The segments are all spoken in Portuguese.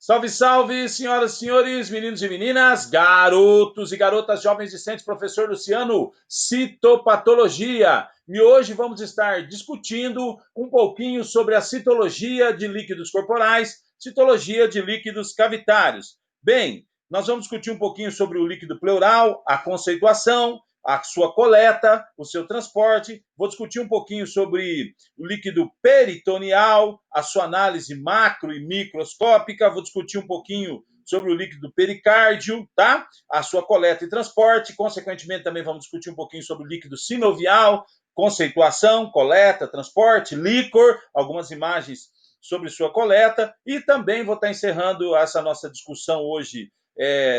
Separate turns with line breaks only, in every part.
Salve, salve, senhoras e senhores, meninos e meninas, garotos e garotas, jovens discentes, professor Luciano, citopatologia. E hoje vamos estar discutindo um pouquinho sobre a citologia de líquidos corporais, citologia de líquidos cavitários. Bem, nós vamos discutir um pouquinho sobre o líquido pleural, a conceituação, a sua coleta, o seu transporte. Vou discutir um pouquinho sobre o líquido peritoneal, a sua análise macro e microscópica. Vou discutir um pouquinho sobre o líquido pericárdio, tá? A sua coleta e transporte. Consequentemente, também vamos discutir um pouquinho sobre o líquido sinovial, conceituação, coleta, transporte, líquor, algumas imagens sobre sua coleta. E também vou estar encerrando essa nossa discussão hoje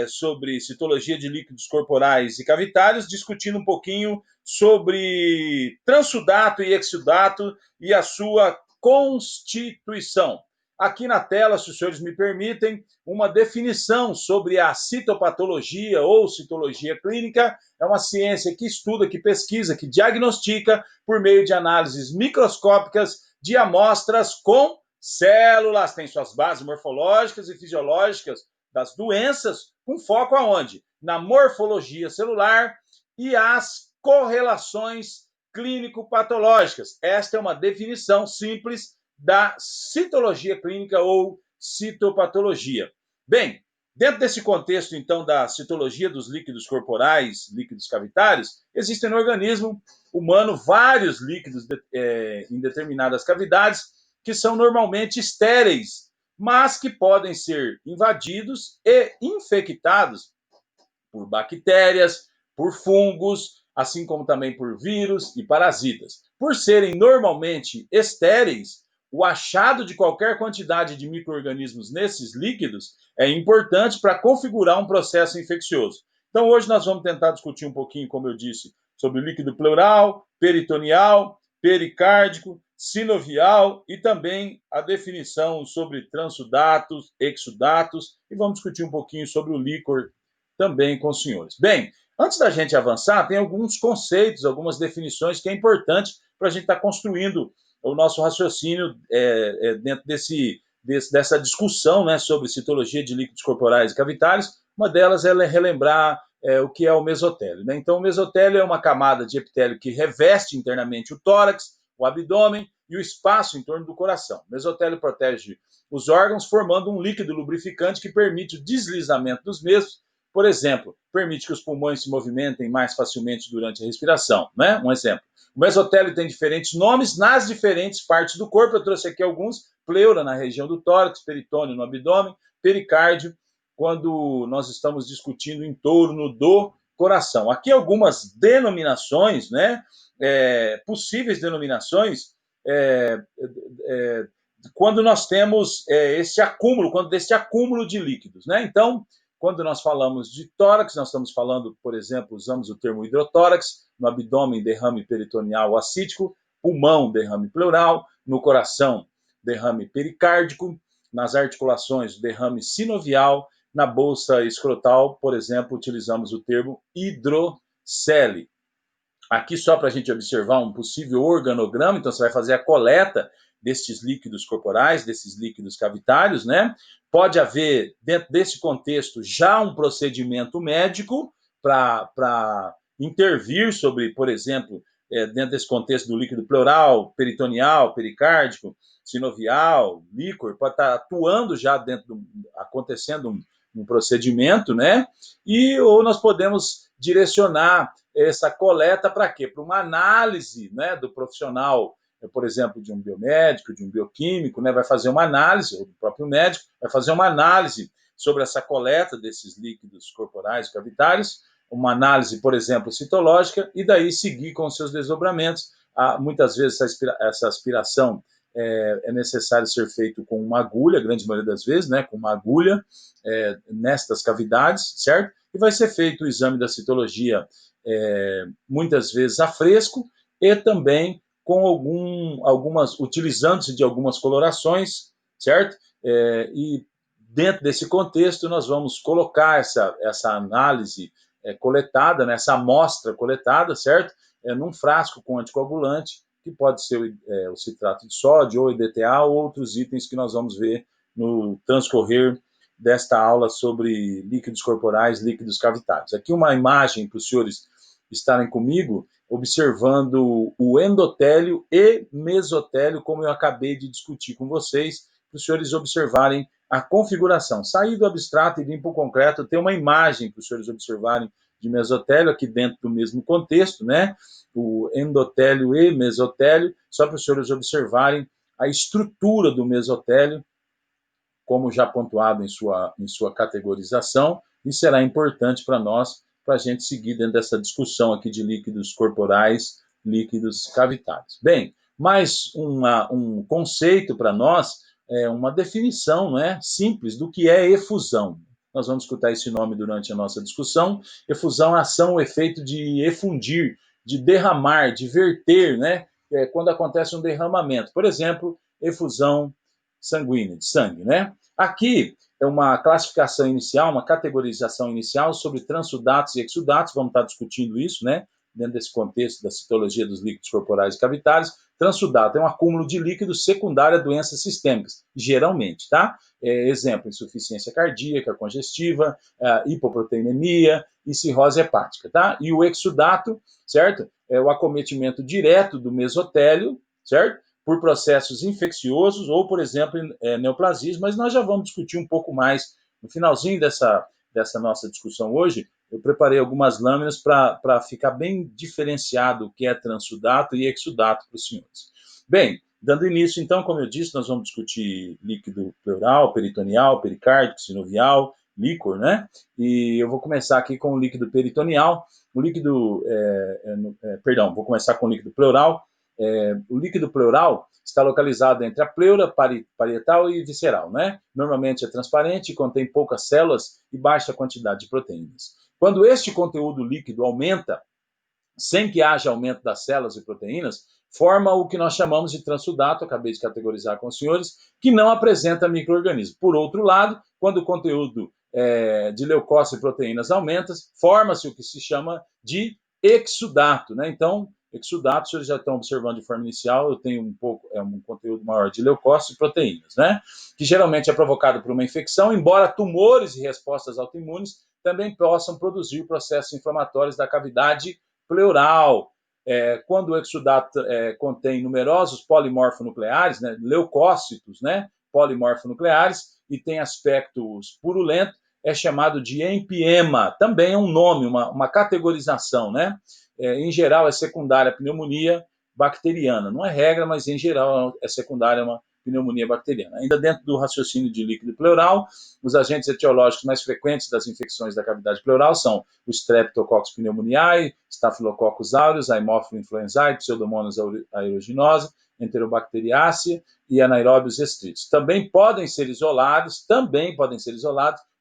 sobre citologia de líquidos corporais e cavitários, discutindo um pouquinho sobre transudato e exudato e a sua constituição. Aqui na tela, se os senhores me permitem, uma definição sobre a citopatologia ou citologia clínica. É uma ciência que estuda, que pesquisa, que diagnostica por meio de análises microscópicas de amostras com células, tem suas bases morfológicas e fisiológicas das doenças, com foco aonde? Na morfologia celular e as correlações clínico-patológicas. Esta é uma definição simples da citologia clínica ou citopatologia. Bem, dentro desse contexto, então, da citologia dos líquidos corporais, líquidos cavitários, existem no organismo humano vários líquidos em determinadas cavidades que são normalmente estéreis, mas que podem ser invadidos e infectados por bactérias, por fungos, assim como também por vírus e parasitas. Por serem normalmente estéreis, o achado de qualquer quantidade de micro-organismos nesses líquidos é importante para configurar um processo infeccioso. Então, hoje nós vamos tentar discutir um pouquinho, como eu disse, sobre o líquido pleural, peritoneal, pericárdico, sinovial e também a definição sobre transudatos, exudatos, e vamos discutir um pouquinho sobre o líquor também com os senhores. Bem, antes da gente avançar, tem alguns conceitos, algumas definições que é importante para a gente estar construindo o nosso raciocínio dentro dessa discussão, né, sobre citologia de líquidos corporais e cavitários. Uma delas é relembrar o que é o mesotélio, né? Então, o mesotélio é uma camada de epitélio que reveste internamente o tórax, o abdômen e o espaço em torno do coração. O mesotélio protege os órgãos, formando um líquido lubrificante que permite o deslizamento dos mesmos. Por exemplo, permite que os pulmões se movimentem mais facilmente durante a respiração, né? Um exemplo. O mesotélio tem diferentes nomes nas diferentes partes do corpo. Eu trouxe aqui alguns: pleura na região do tórax, peritônio no abdômen, pericárdio quando nós estamos discutindo em torno do coração. Aqui algumas denominações, né? Possíveis denominações quando nós temos esse acúmulo, quando desse acúmulo de líquidos, né? Então, quando nós falamos de tórax, nós estamos falando, por exemplo, usamos o termo hidrotórax, no abdômen, derrame peritoneal acítico, pulmão, derrame pleural, no coração, derrame pericárdico, nas articulações, derrame sinovial, na bolsa escrotal, por exemplo, utilizamos o termo hidrocele. Aqui só para a gente observar um possível organograma, então você vai fazer a coleta destes líquidos corporais, desses líquidos cavitários, né? Pode haver, dentro desse contexto, já um procedimento médico para intervir sobre, por exemplo, dentro desse contexto do líquido pleural, peritoneal, pericárdico, sinovial, líquor, pode estar atuando já dentro, acontecendo um procedimento, né? Ou nós podemos direcionar essa coleta para quê? Para uma análise, né, do profissional, por exemplo, de um biomédico, de um bioquímico, né, vai fazer uma análise, ou do próprio médico, vai fazer uma análise sobre essa coleta desses líquidos corporais cavitários, uma análise, por exemplo, citológica, e daí seguir com os seus desdobramentos. Muitas vezes essa aspiração é necessário ser feito com uma agulha, a grande maioria das vezes, né, com uma agulha nestas cavidades, certo? E vai ser feito o exame da citologia muitas vezes a fresco e também com utilizando-se de algumas colorações, certo? E dentro desse contexto nós vamos colocar essa análise coletada, né, essa amostra coletada, certo? Num frasco com anticoagulante, que pode ser o citrato de sódio ou EDTA ou outros itens que nós vamos ver no transcorrer desta aula sobre líquidos corporais, líquidos cavitários. Aqui uma imagem para os senhores estarem comigo, observando o endotélio e mesotélio, como eu acabei de discutir com vocês, para os senhores observarem a configuração. Sair do abstrato e vir para o concreto, tem uma imagem para os senhores observarem de mesotélio aqui dentro do mesmo contexto, né? O endotélio e mesotélio, só para os senhores observarem a estrutura do mesotélio, como já pontuado em sua categorização, e será importante para nós, para a gente seguir dentro dessa discussão aqui de líquidos corporais, líquidos cavitários. Bem, mais um conceito para nós, uma definição, não é, simples do que é efusão. Nós vamos escutar esse nome durante a nossa discussão. Efusão, ação ou efeito de efundir, de derramar, de verter, né? Quando acontece um derramamento. Por exemplo, efusão sanguínea, de sangue, né? Aqui é uma classificação inicial, uma categorização inicial sobre transsudatos e exsudatos, vamos estar discutindo isso, né? Dentro desse contexto da citologia dos líquidos corporais e cavitários. Transsudato é um acúmulo de líquidos secundário a doenças sistêmicas, geralmente, tá? Exemplo, insuficiência cardíaca, congestiva, hipoproteinemia e cirrose hepática, tá? E o exsudato, certo? É o acometimento direto do mesotélio, certo? Por processos infecciosos ou, por exemplo, neoplasismo, mas nós já vamos discutir um pouco mais no finalzinho dessa nossa discussão hoje. Eu preparei algumas lâminas para ficar bem diferenciado o que é transsudato e exsudato para os senhores. Bem, dando início, então, como eu disse, nós vamos discutir líquido pleural, peritoneal, pericárdico, sinovial, líquor, né? E eu vou começar aqui com o líquido peritoneal. O líquido, vou começar com o líquido pleural. O líquido pleural está localizado entre a pleura parietal e visceral, né? Normalmente é transparente, contém poucas células e baixa quantidade de proteínas. Quando este conteúdo líquido aumenta, sem que haja aumento das células e proteínas, forma o que nós chamamos de transsudato, acabei de categorizar com os senhores, que não apresenta micro-organismo. Por outro lado, quando o conteúdo de leucócitos e proteínas aumenta, forma-se o que se chama de exsudato, né? Então, exudato, vocês já estão observando de forma inicial, eu tenho um conteúdo maior de leucócitos e proteínas, né? Que geralmente é provocado por uma infecção, embora tumores e respostas autoimunes também possam produzir processos inflamatórios da cavidade pleural. Quando o exudato contém numerosos polimorfonucleares, né, leucócitos, né, polimorfonucleares, e tem aspectos purulentos, é chamado de empiema. Também é um nome, uma categorização, né? Em geral, é secundária a pneumonia bacteriana. Não é regra, mas em geral é secundária uma pneumonia bacteriana. Ainda dentro do raciocínio de líquido pleural, os agentes etiológicos mais frequentes das infecções da cavidade pleural são o Streptococcus pneumoniae, Staphylococcus aureus, Haemophilus influenzae, Pseudomonas aeruginosa, Enterobacteriaceae e Anaerobios restritos. Também podem ser isolados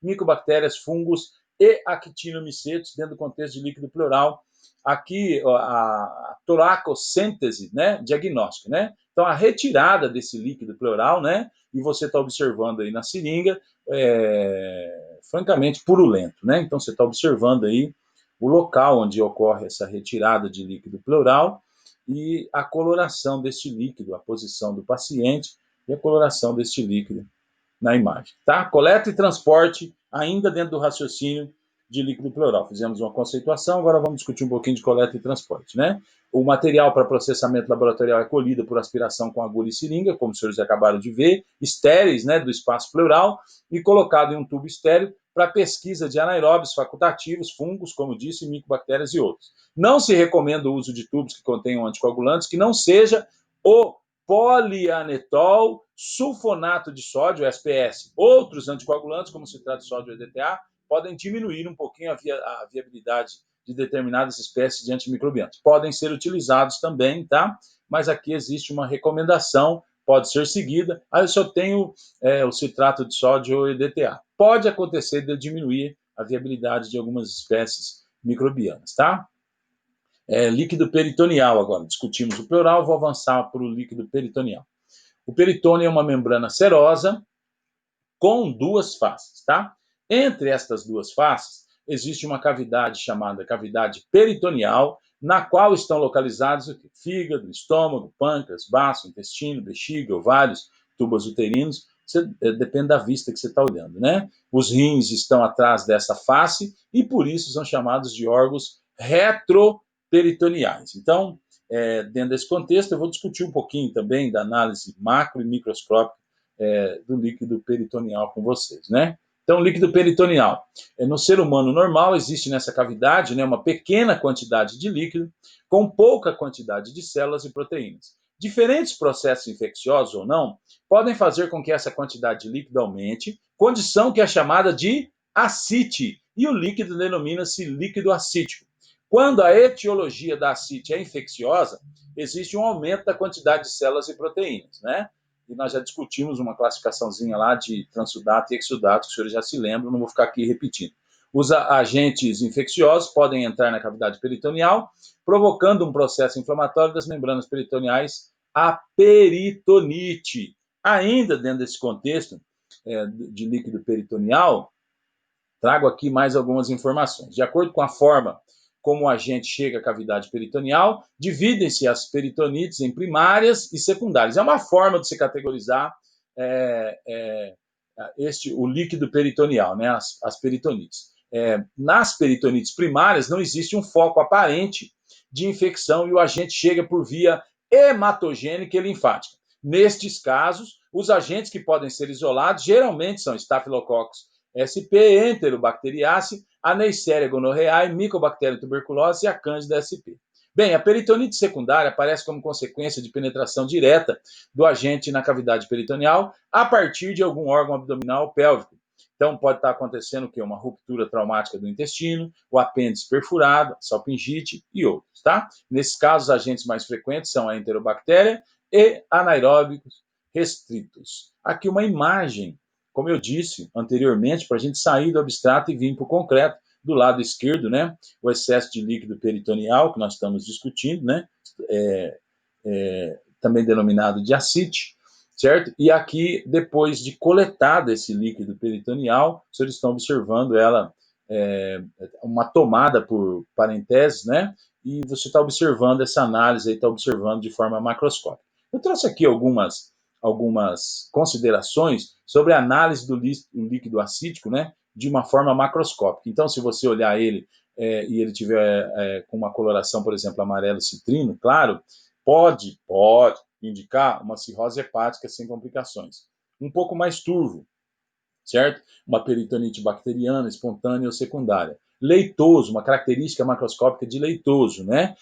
micobactérias, fungos e actinomicetos dentro do contexto de líquido pleural. Aqui a toracocêntese, né, diagnóstica, né? Então a retirada desse líquido pleural, né, e você está observando aí na seringa, francamente purulento, né? Então você está observando aí o local onde ocorre essa retirada de líquido pleural e a coloração deste líquido, a posição do paciente e a coloração deste líquido na imagem, tá? Coleta e transporte ainda dentro do raciocínio de líquido pleural. Fizemos uma conceituação, agora vamos discutir um pouquinho de coleta e transporte, né? O material para processamento laboratorial é colhido por aspiração com agulha e seringa, como os senhores acabaram de ver, estéreis, né, do espaço pleural, e colocado em um tubo estéreo para pesquisa de anaeróbios facultativos, fungos, como disse, micobactérias e outros. Não se recomenda o uso de tubos que contenham anticoagulantes que não seja o polianetol sulfonato de sódio, SPS. Outros anticoagulantes, como citrato de sódio e EDTA, podem diminuir um pouquinho a viabilidade de determinadas espécies de antimicrobianos. Podem ser utilizados também, tá? Mas aqui existe uma recomendação, pode ser seguida. Eu só tenho o citrato de sódio e EDTA. Pode acontecer de diminuir a viabilidade de algumas espécies microbianas, tá? Líquido peritoneal agora. Discutimos o pleural, vou avançar para o líquido peritoneal. O peritônio é uma membrana serosa com duas faces, tá? Entre estas duas faces, existe uma cavidade chamada cavidade peritoneal, na qual estão localizados fígado, estômago, pâncreas, baço, intestino, bexiga, ovários, tubos uterinos, depende da vista que você está olhando, né? Os rins estão atrás dessa face e por isso são chamados de órgãos retroperitoneais. Então, dentro desse contexto, eu vou discutir um pouquinho também da análise macro e microscópica do líquido peritoneal com vocês, né? Então, líquido peritoneal. No ser humano normal, existe nessa cavidade, né, uma pequena quantidade de líquido com pouca quantidade de células e proteínas. Diferentes processos infecciosos ou não podem fazer com que essa quantidade de líquido aumente, condição que é chamada de ascite, e o líquido denomina-se líquido acítico. Quando a etiologia da ascite é infecciosa, existe um aumento da quantidade de células e proteínas, né? E nós já discutimos uma classificaçãozinha lá de transudato e exudato, que os senhores já se lembram, não vou ficar aqui repetindo. Os agentes infecciosos podem entrar na cavidade peritoneal, provocando um processo inflamatório das membranas peritoneais, a peritonite. Ainda dentro desse contexto de líquido peritoneal, trago aqui mais algumas informações. De acordo com a forma como o agente chega à cavidade peritoneal, dividem-se as peritonites em primárias e secundárias. É uma forma de se categorizar o líquido peritoneal, né? As peritonites. Nas peritonites primárias não existe um foco aparente de infecção e o agente chega por via hematogênica e linfática. Nestes casos, os agentes que podem ser isolados geralmente são Staphylococcus SP, Enterobacteriaceae, a Neisseria gonorreae, Mycobacterium tuberculose e a Candida SP. Bem, a peritonite secundária aparece como consequência de penetração direta do agente na cavidade peritoneal a partir de algum órgão abdominal pélvico. Então, pode estar acontecendo o quê? Uma ruptura traumática do intestino, o apêndice perfurado, salpingite e outros, tá? Nesses casos, os agentes mais frequentes são a enterobactéria e anaeróbicos restritos. Aqui uma imagem, como eu disse anteriormente, para a gente sair do abstrato e vir para o concreto. Do lado esquerdo, né, o excesso de líquido peritoneal que nós estamos discutindo, né, também denominado de ascite, certo? E aqui, depois de coletado esse líquido peritoneal, os senhores estão observando ela, uma tomada por parenteses, né? E você está observando essa análise, está observando de forma macroscópica. Eu trouxe aqui algumas considerações sobre a análise do líquido acítico, né? De uma forma macroscópica. Então, se você olhar ele e ele tiver com uma coloração, por exemplo, amarelo citrino, claro, pode indicar uma cirrose hepática sem complicações. Um pouco mais turvo, certo? Uma peritonite bacteriana, espontânea ou secundária. Leitoso, uma característica macroscópica de leitoso, né?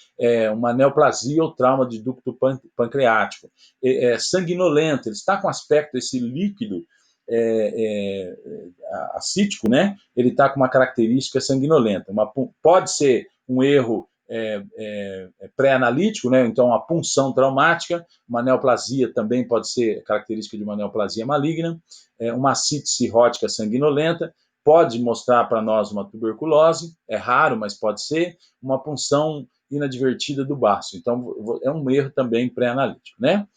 Uma neoplasia ou trauma de ducto pancreático. Sanguinolento, ele está com aspecto, esse líquido acítico, né? Ele está com uma característica sanguinolenta. Pode ser um erro pré-analítico, né? Então uma punção traumática, uma neoplasia também pode ser característica de uma neoplasia maligna, uma ascite cirrótica sanguinolenta, pode mostrar para nós uma tuberculose, é raro, mas pode ser, uma punção inadvertida do baço. Então é um erro também pré-analítico, né?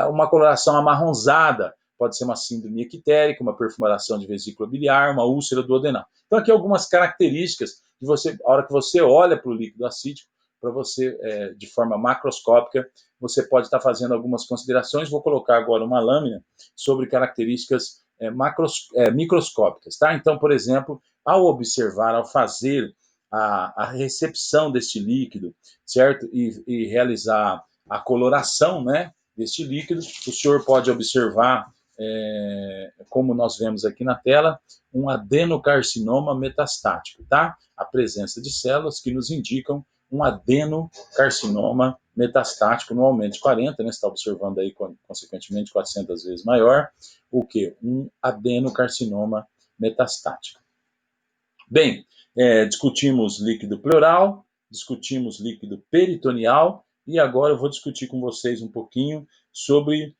Uma coloração amarronzada, pode ser uma síndrome ictérica, uma perfuração de vesícula biliar, uma úlcera duodenal. Então aqui algumas características de você, a hora que você olha para o líquido acítico, para você, de forma macroscópica, você pode estar fazendo algumas considerações. Vou colocar agora uma lâmina sobre características microscópicas, tá? Então, por exemplo, ao observar, ao fazer a recepção deste líquido, certo? E realizar a coloração, né, deste líquido, o senhor pode observar, como nós vemos aqui na tela, um adenocarcinoma metastático, tá? A presença de células que nos indicam um adenocarcinoma metastático no aumento de 40, né? Você está observando aí, consequentemente, 400 vezes maior, o que? Um adenocarcinoma metastático. Bem, discutimos líquido pleural, discutimos líquido peritoneal, e agora eu vou discutir com vocês um pouquinho sobre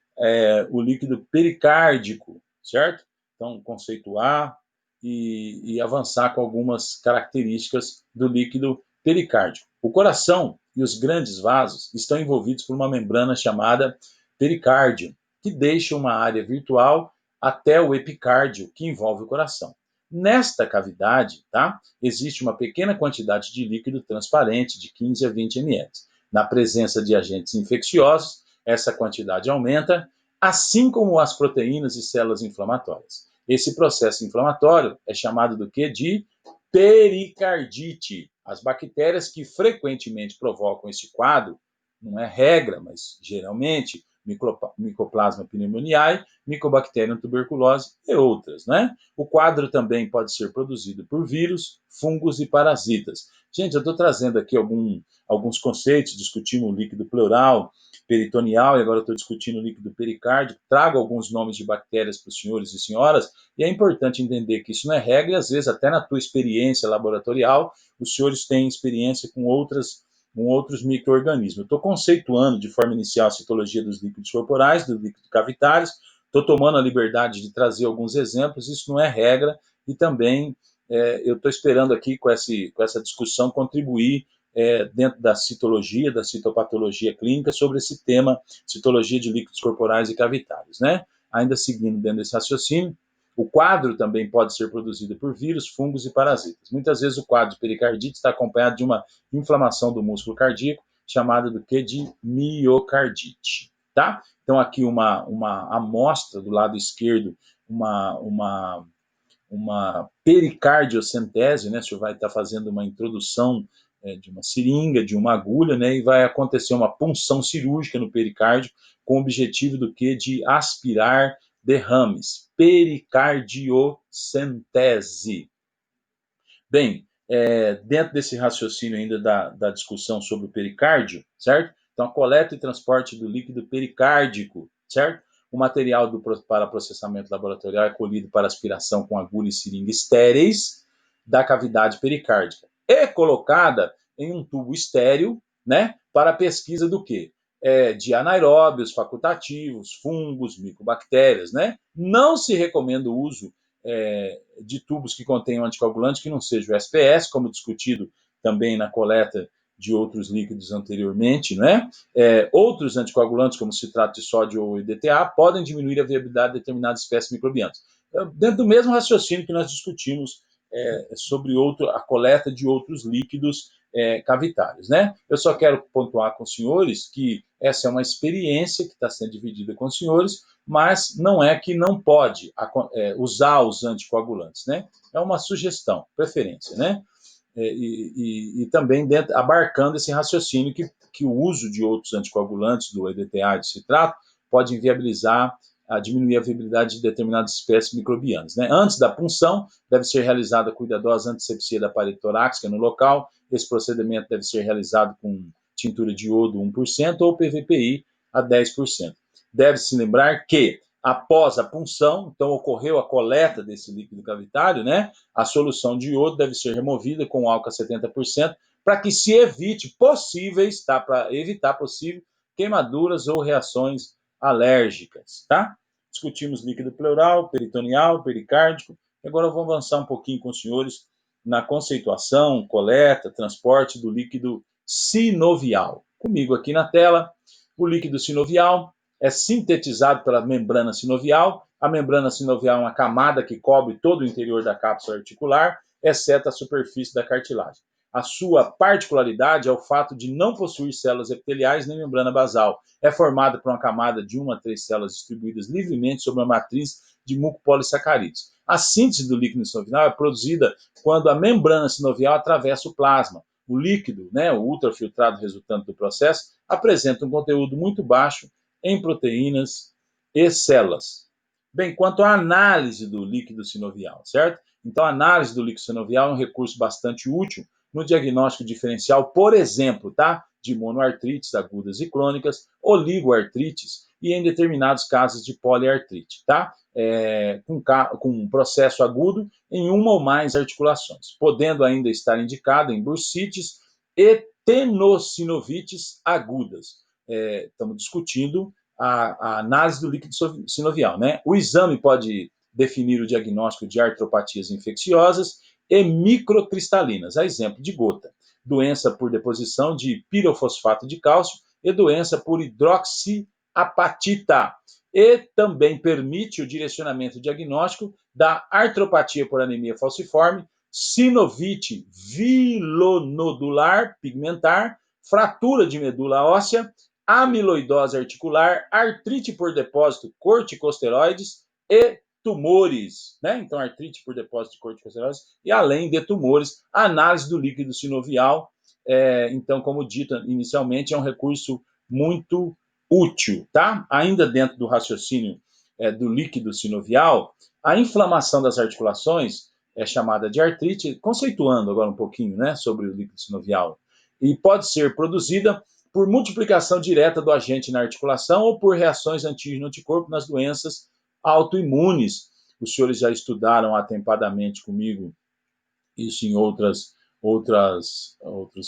o líquido pericárdico, certo? Então, conceituar e avançar com algumas características do líquido pericárdico. O coração e os grandes vasos estão envolvidos por uma membrana chamada pericárdio, que deixa uma área virtual até o epicárdio, que envolve o coração. Nesta cavidade, tá, existe uma pequena quantidade de líquido transparente, de 15 a 20 ml. Na presença de agentes infecciosos, essa quantidade aumenta assim como as proteínas e células inflamatórias. Esse processo inflamatório é chamado do quê? De pericardite. As bactérias que frequentemente provocam esse quadro, não é regra, mas geralmente, Mycoplasma pneumoniae, Mycobacterium tuberculose e outras, né? O quadro também pode ser produzido por vírus, fungos e parasitas. Gente, eu estou trazendo aqui alguns conceitos, discutimos o líquido pleural, peritoneal, e agora eu estou discutindo o líquido pericárdico. Trago alguns nomes de bactérias para os senhores e senhoras, e é importante entender que isso não é regra, e às vezes até na tua experiência laboratorial, os senhores têm experiência com outros micro-organismos. Eu estou conceituando de forma inicial a citologia dos líquidos corporais, dos líquidos cavitários, estou tomando a liberdade de trazer alguns exemplos, isso não é regra, e também eu estou esperando aqui com essa discussão contribuir dentro da citologia, da citopatologia clínica, sobre esse tema, citologia de líquidos corporais e cavitários, né? Ainda seguindo dentro desse raciocínio, o quadro também pode ser produzido por vírus, fungos e parasitas. Muitas vezes o quadro de pericardite está acompanhado de uma inflamação do músculo cardíaco, chamada do que? De miocardite, tá? Então aqui uma amostra do lado esquerdo, uma pericardiocentese, né? O senhor vai estar fazendo uma introdução de uma seringa, de uma agulha, né? E vai acontecer uma punção cirúrgica no pericárdio com o objetivo do que? De aspirar derrames. Pericardiocentese. Bem, dentro desse raciocínio ainda da discussão sobre o pericárdio, certo? Então, a coleta e transporte do líquido pericárdico, certo? O material para processamento laboratorial é colhido para aspiração com agulha e seringa estéreis da cavidade pericárdica e colocada em um tubo estéril, né? Para pesquisa do quê? De anaeróbios facultativos, fungos, micobactérias, né? Não se recomenda o uso de tubos que contenham anticoagulante que não seja o SPS, como discutido também na coleta de outros líquidos anteriormente, né? Outros anticoagulantes, como citrato de sódio ou EDTA, podem diminuir a viabilidade de determinadas espécies microbianas. Dentro do mesmo raciocínio que nós discutimos sobre a coleta de outros líquidos cavitários, né? Eu só quero pontuar com os senhores que essa é uma experiência que está sendo dividida com os senhores, mas não é que não pode usar os anticoagulantes, né? É uma sugestão, preferência, né? E também abarcando esse raciocínio que o uso de outros anticoagulantes, do EDTA e do citrato, pode inviabilizar, diminuir a viabilidade de determinadas espécies microbianas, né? Antes da punção, deve ser realizada a cuidadosa antisepsia da parede torácica no local. Esse procedimento deve ser realizado com tintura de iodo 1% ou PVPI a 10%. Deve-se lembrar que, após a punção, então ocorreu a coleta desse líquido cavitário, né? A solução de iodo deve ser removida com álcool a 70% para que se evite possíveis, tá? Para evitar possíveis queimaduras ou reações alérgicas, tá? Discutimos líquido pleural, peritoneal, pericárdico. Agora eu vou avançar um pouquinho com os senhores na conceituação, coleta, transporte do líquido sinovial. Comigo aqui na tela, o líquido sinovial é sintetizado pela membrana sinovial. A membrana sinovial é uma camada que cobre todo o interior da cápsula articular, exceto a superfície da cartilagem. A sua particularidade é o fato de não possuir células epiteliais nem membrana basal. É formada por uma camada de 1 a 3 células distribuídas livremente sobre uma matriz de mucopolissacarídeos. A síntese do líquido sinovial é produzida quando a membrana sinovial atravessa o plasma. O líquido, né, o ultrafiltrado resultante do processo, apresenta um conteúdo muito baixo em proteínas e células. Bem, quanto à análise do líquido sinovial, certo? Então, a análise do líquido sinovial é um recurso bastante útil no diagnóstico diferencial, por exemplo, tá? De monoartrites agudas e crônicas, oligoartrites e em determinados casos de poliartrite, tá? Com um processo agudo em uma ou mais articulações, podendo ainda estar indicado em bursites e tenossinovites agudas. Estamos discutindo a análise do líquido sinovial, né? O exame pode definir o diagnóstico de artropatias infecciosas e microcristalinas, a exemplo de gota, doença por deposição de pirofosfato de cálcio e doença por hidroxiapatita. E também permite o direcionamento diagnóstico da artropatia por anemia falciforme, sinovite vilonodular pigmentar, fratura de medula óssea amiloidose articular, artrite por depósito, corticosteroides e tumores, né? Então, artrite por depósito de corticosteroides e além de tumores, análise do líquido sinovial. Então, como dito inicialmente, é um recurso muito útil, tá? Ainda dentro do raciocínio do líquido sinovial, a inflamação das articulações é chamada de artrite, conceituando agora um pouquinho, né, sobre o líquido sinovial, e pode ser produzida por multiplicação direta do agente na articulação ou por reações antígeno-anticorpo nas doenças autoimunes. Os senhores já estudaram atempadamente comigo isso em outros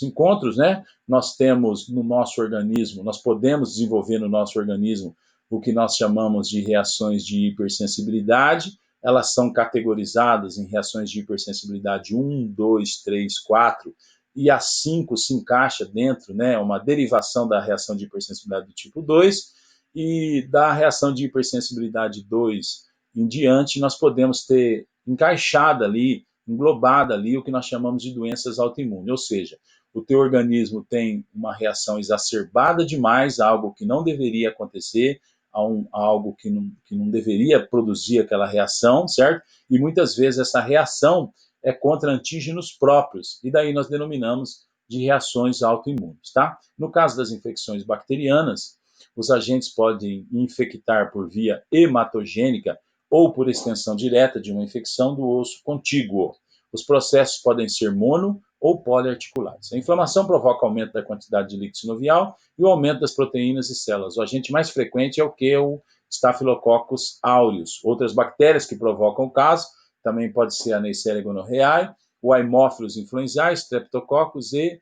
encontros, né? Nós temos no nosso organismo, nós podemos desenvolver no nosso organismo o que nós chamamos de reações de hipersensibilidade. Elas são categorizadas em reações de hipersensibilidade 1, 2, 3, 4, e a 5 se encaixa dentro, né? Uma derivação da reação de hipersensibilidade do tipo 2, e da reação de hipersensibilidade 2 em diante, nós podemos ter encaixada ali, englobada ali o que nós chamamos de doenças autoimunes, ou seja, o teu organismo tem uma reação exacerbada demais a algo que não deveria acontecer, a algo que não deveria produzir aquela reação, certo? E muitas vezes essa reação é contra antígenos próprios, e daí nós denominamos de reações autoimunes, tá? No caso das infecções bacterianas, os agentes podem infectar por via hematogênica ou por extensão direta de uma infecção do osso contíguo. Os processos podem ser mono ou poliarticulares. A inflamação provoca aumento da quantidade de líquido sinovial e o aumento das proteínas e células. O agente mais frequente é o que? O Staphylococcus aureus. Outras bactérias que provocam o caso também pode ser a Neisseria gonorrhoeae, o Haemophilus influenzae, Streptococcus e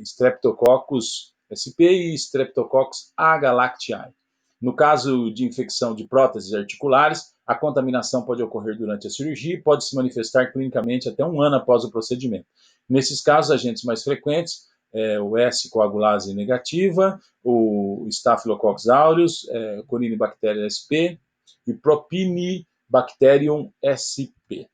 Streptococcus sp e Streptococcus agalactiae. No caso de infecção de próteses articulares, a contaminação pode ocorrer durante a cirurgia e pode se manifestar clinicamente até um ano após o procedimento. Nesses casos, agentes mais frequentes, o S-coagulase negativa, o Staphylococcus aureus, Corynebacterium sp e Propionibacterium sp.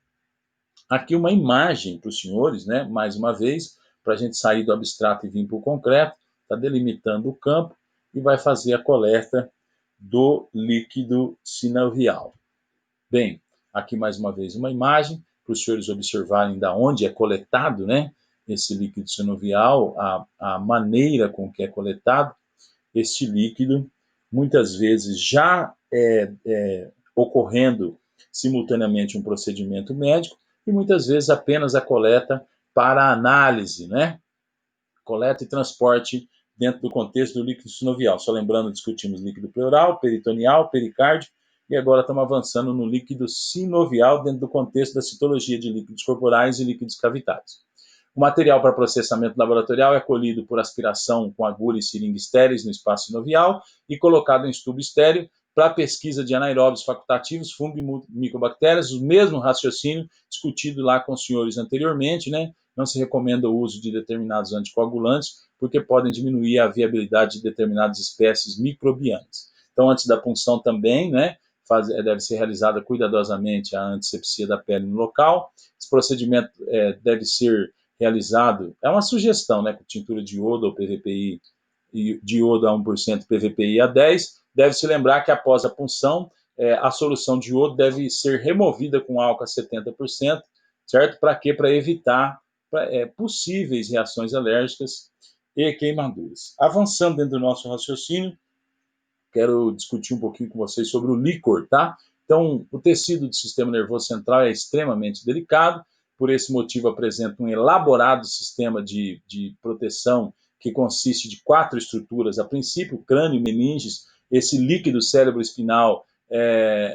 Aqui uma imagem para os senhores, né? Mais uma vez, para a gente sair do abstrato e vir para o concreto, está delimitando o campo e vai fazer a coleta do líquido sinovial. Bem, aqui mais uma vez uma imagem para os senhores observarem da onde é coletado, né, esse líquido sinovial, a maneira com que é coletado este líquido, muitas vezes já ocorrendo simultaneamente um procedimento médico e muitas vezes apenas a coleta para análise, né? Coleta e transporte dentro do contexto do líquido sinovial. Só lembrando, discutimos líquido pleural, peritoneal, pericárdio, e agora estamos avançando no líquido sinovial dentro do contexto da citologia de líquidos corporais e líquidos cavitários. O material para processamento laboratorial é colhido por aspiração com agulha e seringa estéreis no espaço sinovial e colocado em tubo estéreo para pesquisa de anaeróbios facultativos, fungo e micobactérias, o mesmo raciocínio discutido lá com os senhores anteriormente, né? Não se recomenda o uso de determinados anticoagulantes, porque podem diminuir a viabilidade de determinadas espécies microbianas. Então, antes da punção também, né, deve ser realizada cuidadosamente a antisepsia da pele no local. Esse procedimento deve ser realizado, é uma sugestão, né, com tintura de iodo ou PVPI, de iodo a 1%, PVPI a 10%. Deve-se lembrar que após a punção, a solução de iodo deve ser removida com álcool a 70%, certo? Para quê? Para evitar possíveis reações alérgicas e queimaduras. Avançando dentro do nosso raciocínio, quero discutir um pouquinho com vocês sobre o líquor, tá? Então, o tecido do sistema nervoso central é extremamente delicado, por esse motivo apresenta um elaborado sistema de proteção que consiste de 4 estruturas, a princípio, crânio, meninges, esse líquido cérebro-espinal,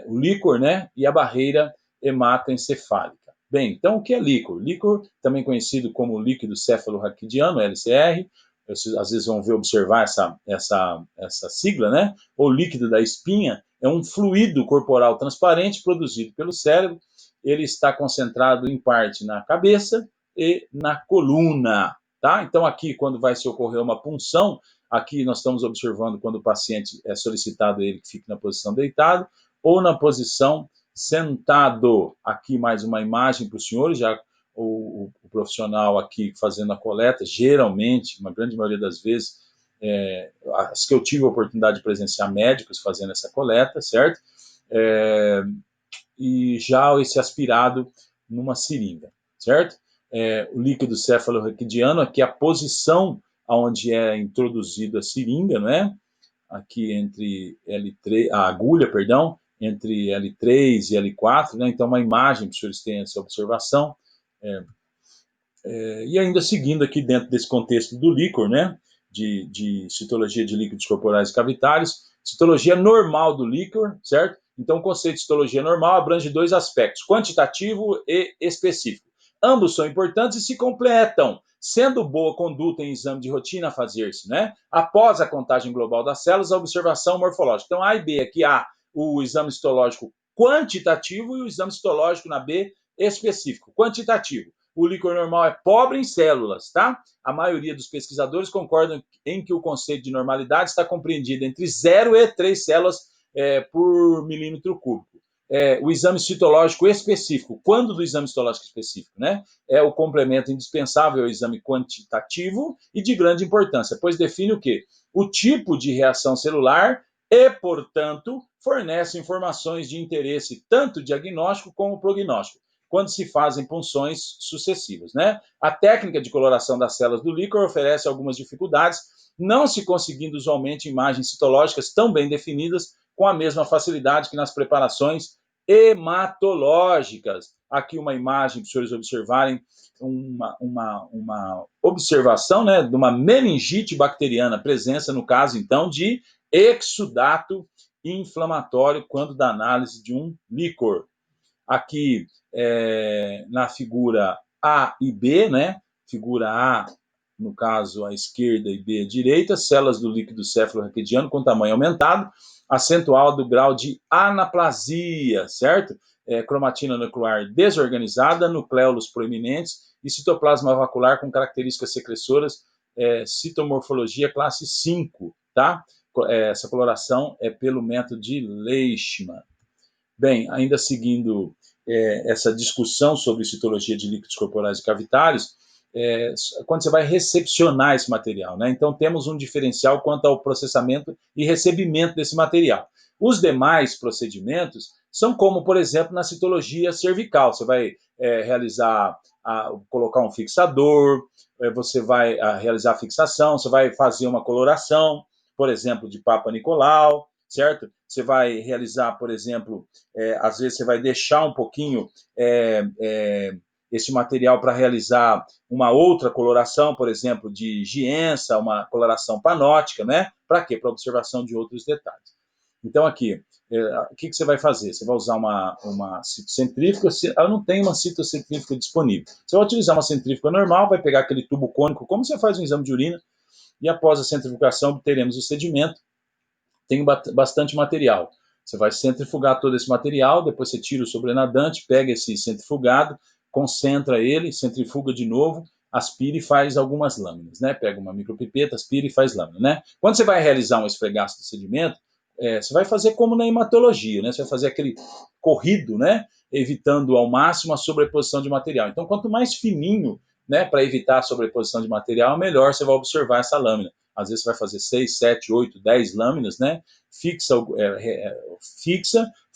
o líquor, né? E a barreira hematoencefálica. Bem, então o que é líquor? Líquor, também conhecido como líquido cefalorraquidiano, LCR, vocês às vezes vão ver, observar essa sigla, né? O líquido da espinha é um fluido corporal transparente produzido pelo cérebro. Ele está concentrado em parte na cabeça e na coluna, tá? Então aqui, quando vai se ocorrer uma punção, aqui nós estamos observando quando o paciente é solicitado ele que fique na posição deitado ou na posição sentado. Aqui mais uma imagem para os senhores, já o profissional aqui fazendo a coleta, geralmente, uma grande maioria das vezes, as que eu tive a oportunidade de presenciar médicos fazendo essa coleta, certo? E já esse aspirado numa seringa, certo? O líquido cefalorraquidiano, aqui a posição onde é introduzida a seringa, né? Aqui entre L3, a agulha, perdão, entre L3 e L4, né? Então uma imagem para os senhores terem essa observação. E ainda seguindo aqui dentro desse contexto do líquor, né? De citologia de líquidos corporais e cavitários, citologia normal do líquor, certo? Então, o conceito de citologia normal abrange dois aspectos, quantitativo e específico. Ambos são importantes e se completam, sendo boa conduta em exame de rotina a fazer-se, né? Após a contagem global das células, a observação morfológica. Então, A e B, aqui há o exame citológico quantitativo e o exame citológico na B específico. Quantitativo. O líquor normal é pobre em células, tá? A maioria dos pesquisadores concordam em que o conceito de normalidade está compreendido entre 0 e 3 células por milímetro cúbico. O exame citológico específico, quando do exame citológico específico, né? É o complemento indispensável ao exame quantitativo e de grande importância, pois define o quê? O tipo de reação celular e, portanto, fornece informações de interesse tanto diagnóstico como prognóstico, quando se fazem punções sucessivas, né? A técnica de coloração das células do líquor oferece algumas dificuldades, não se conseguindo usualmente imagens citológicas tão bem definidas com a mesma facilidade que nas preparações hematológicas. Aqui uma imagem para os senhores observarem uma observação, né, de uma meningite bacteriana, presença, no caso, então, de exudato inflamatório quando da análise de um líquor. Aqui na figura A e B, né? Figura A, no caso, à esquerda e B à direita, células do líquido cefalorraquidiano com tamanho aumentado, acentuado do grau de anaplasia, certo? Cromatina nuclear desorganizada, nucléolos proeminentes e citoplasma vacular com características secressoras, citomorfologia classe 5, tá? Essa coloração é pelo método de Leishman. Bem, ainda seguindo essa discussão sobre citologia de líquidos corporais e cavitários, quando você vai recepcionar esse material, né? Então, temos um diferencial quanto ao processamento e recebimento desse material. Os demais procedimentos são como, por exemplo, na citologia cervical. Você vai colocar um fixador, você vai realizar a fixação, você vai fazer uma coloração, por exemplo, de Papa Nicolau, certo? Você vai realizar, por exemplo, às vezes você vai deixar um pouquinho esse material para realizar uma outra coloração, por exemplo, de Gienza, uma coloração panótica, né? Para quê? Para observação de outros detalhes. Então, aqui, o que você vai fazer? Você vai usar uma citocentrífuga, ela não tem uma citocentrífuga disponível. Você vai utilizar uma centrífuga normal, vai pegar aquele tubo cônico, como você faz um exame de urina, e após a centrifugação obteremos o sedimento. Tem bastante material. Você vai centrifugar todo esse material, depois você tira o sobrenadante, pega esse centrifugado, concentra ele, centrifuga de novo, aspira e faz algumas lâminas, né? Pega uma micropipeta, aspira e faz lâmina, né? Quando você vai realizar um esfregaço de sedimento, você vai fazer como na hematologia, né? Você vai fazer aquele corrido, né? Evitando ao máximo a sobreposição de material. Então, quanto mais fininho, né, para evitar a sobreposição de material, melhor você vai observar essa lâmina. Às vezes você vai fazer 6, 7, 8, 10 lâminas, né? Fixa,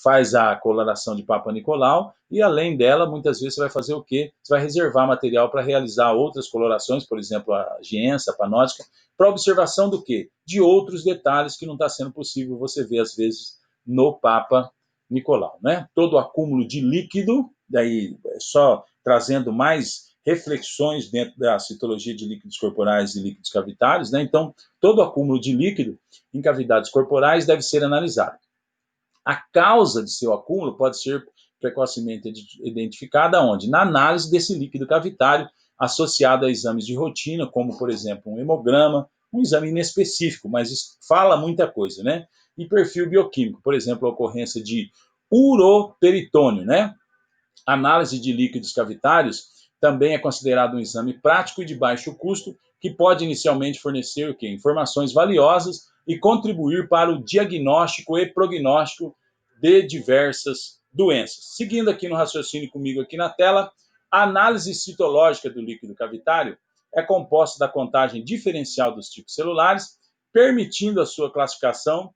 faz a coloração de Papa Nicolau e, além dela, muitas vezes você vai fazer o quê? Você vai reservar material para realizar outras colorações, por exemplo, a Gienza, a panótica, para observação do quê? De outros detalhes que não está sendo possível você ver, às vezes, no Papa Nicolau, né? Todo o acúmulo de líquido, daí só trazendo mais reflexões dentro da citologia de líquidos corporais e líquidos cavitários, né? Então, todo acúmulo de líquido em cavidades corporais deve ser analisado. A causa de seu acúmulo pode ser precocemente identificada onde? Na análise desse líquido cavitário associado a exames de rotina, como, por exemplo, um hemograma, um exame inespecífico, mas isso fala muita coisa, né? E perfil bioquímico, por exemplo, a ocorrência de uroperitônio, né? Análise de líquidos cavitários também é considerado um exame prático e de baixo custo, que pode inicialmente fornecer o quê? Informações valiosas e contribuir para o diagnóstico e prognóstico de diversas doenças. Seguindo aqui no raciocínio comigo aqui na tela, a análise citológica do líquido cavitário é composta da contagem diferencial dos tipos celulares permitindo a sua classificação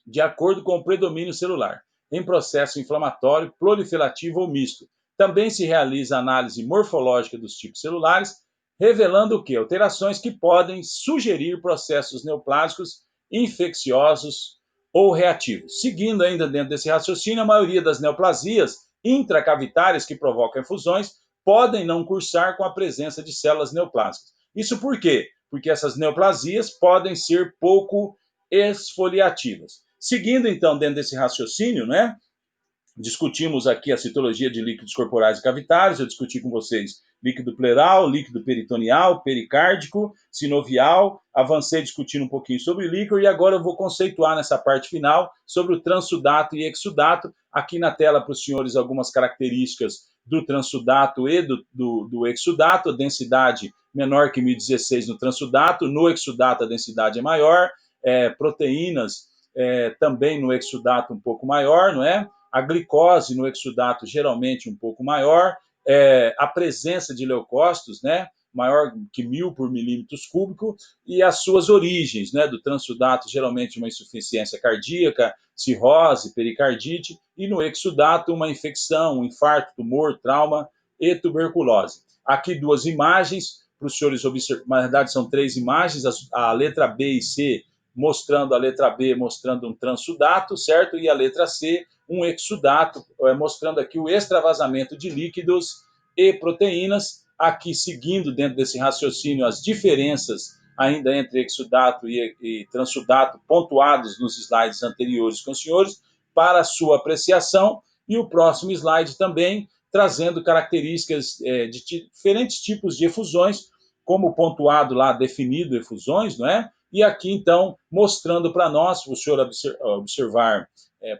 de acordo com o predomínio celular, em processo inflamatório, proliferativo ou misto. Também se realiza análise morfológica dos tipos celulares, revelando o que? Alterações que podem sugerir processos neoplásicos infecciosos ou reativos. Seguindo ainda dentro desse raciocínio, a maioria das neoplasias intracavitárias que provocam efusões podem não cursar com a presença de células neoplásicas. Isso por quê? Porque essas neoplasias podem ser pouco esfoliativas. Seguindo, então, dentro desse raciocínio, né, discutimos aqui a citologia de líquidos corporais e cavitários, eu discuti com vocês líquido pleural, líquido peritoneal, pericárdico, sinovial, avancei discutindo um pouquinho sobre o líquor e agora eu vou conceituar nessa parte final sobre o transsudato e exsudato. Aqui na tela para os senhores algumas características do transsudato e do exsudato, a densidade menor que 1016 no transsudato, no exsudato a densidade é maior, proteínas também no exsudato um pouco maior, não é? A glicose no exsudato geralmente um pouco maior, a presença de leucócitos, né, maior que 1000 por milímetros cúbicos, e as suas origens, né, do transsudato geralmente uma insuficiência cardíaca, cirrose, pericardite, e no exsudato uma infecção, um infarto, tumor, trauma e tuberculose. Aqui duas imagens para os senhores observarem, na verdade são três imagens, a letra B e C mostrando a letra B, mostrando um transsudato, certo? E a letra C, um exsudato, mostrando aqui o extravasamento de líquidos e proteínas. Aqui, seguindo dentro desse raciocínio, as diferenças ainda entre exsudato e transsudato, pontuados nos slides anteriores com os senhores, para a sua apreciação. E o próximo slide também, trazendo características de diferentes tipos de efusões, como pontuado lá, definido efusões, não é? E aqui, então, mostrando para nós, o senhor observar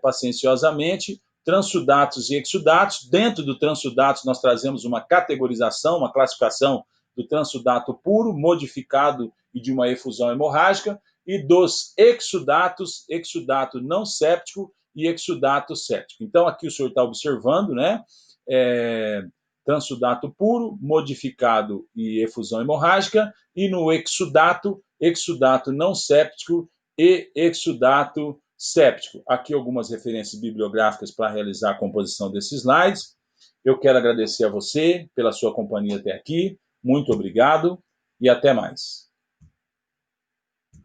pacienciosamente, transsudatos e exsudatos. Dentro do transsudatos, nós trazemos uma categorização, uma classificação do transsudato puro, modificado e de uma efusão hemorrágica, e dos exsudatos, exsudato não séptico e exsudato séptico. Então, aqui o senhor está observando, né? Transsudato puro, modificado e efusão hemorrágica, e no exsudato, exsudato não séptico e exsudato séptico. Aqui algumas referências bibliográficas para realizar a composição desses slides. Eu quero agradecer a você pela sua companhia até aqui. Muito obrigado e até mais.